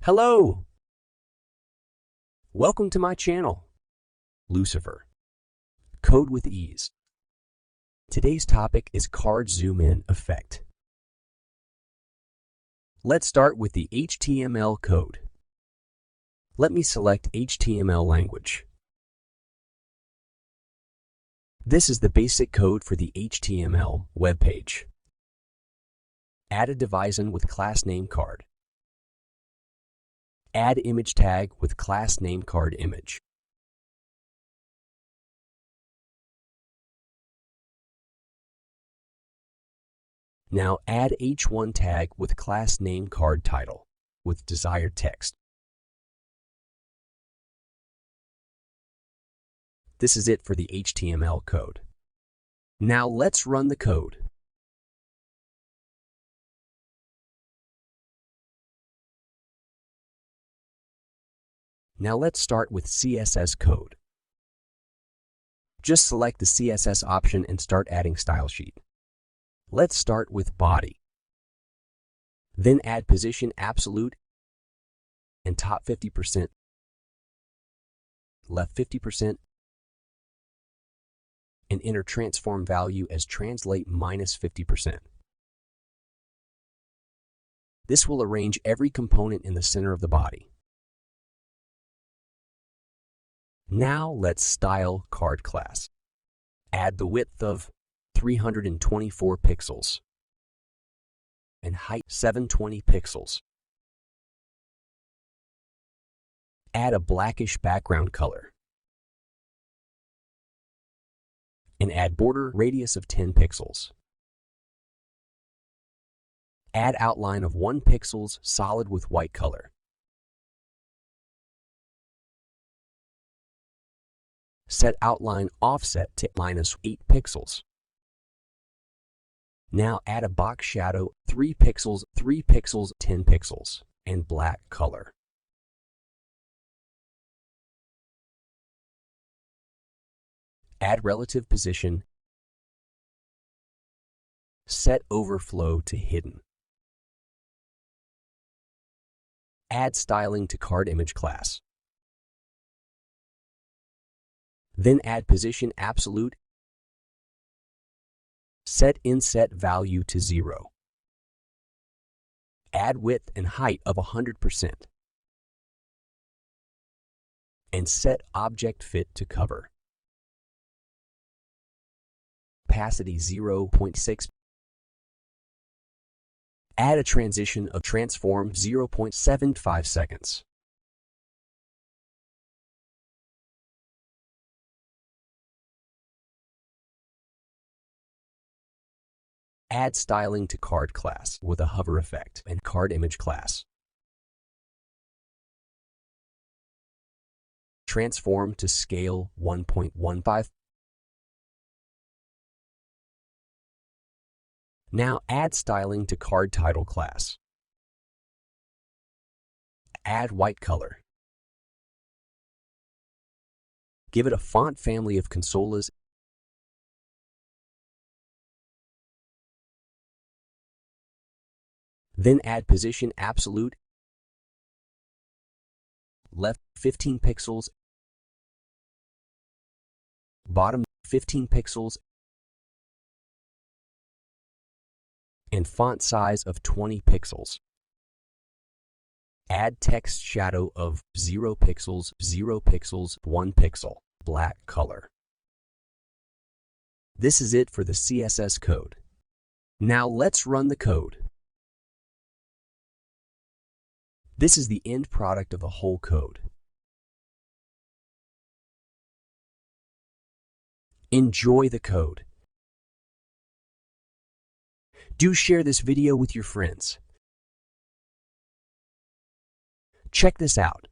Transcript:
Hello! Welcome to my channel, Lucifer. Code with ease. Today's topic is card zoom-in effect. Let's start with the HTML code. Let me select HTML language. This is the basic code for the HTML web page. Add a division with class name card. Add image tag with class name card image. Now add h1 tag with class name card title with desired text. This is it for the HTML code. Now let's run the code. Now let's start with CSS Code. Just select the CSS option and start adding style sheet. Let's start with body. Then add position absolute and top 50%, left 50%, and enter transform value as translate -50%. This will arrange every component in the center of the body. Now let's style card class. Add the width of 324 pixels and height 720 pixels. Add a blackish background color and add border radius of 10 pixels. Add outline of 1 pixels solid with white color. Set outline offset to -8 pixels. Now add a box shadow 3 pixels, 10 pixels, and black color. Add relative position. Set overflow to hidden. Add styling to card image class. Then add position absolute. Set inset value to 0. Add width and height of 100%. And set object fit to cover. Opacity 0.6. Add a transition of transform 0.75 seconds. Add styling to card class with a hover effect and card image class. Transform to scale 1.15. Now add styling to card title class. Add white color. Give it a font family of consolas. Then add position absolute, left 15 pixels, bottom 15 pixels, and font size of 20 pixels. Add text shadow of 0 pixels, 1 pixel, black color. This is it for the CSS code. Now let's run the code. This is the end product of the whole code. Enjoy the code. Do share this video with your friends. Check this out.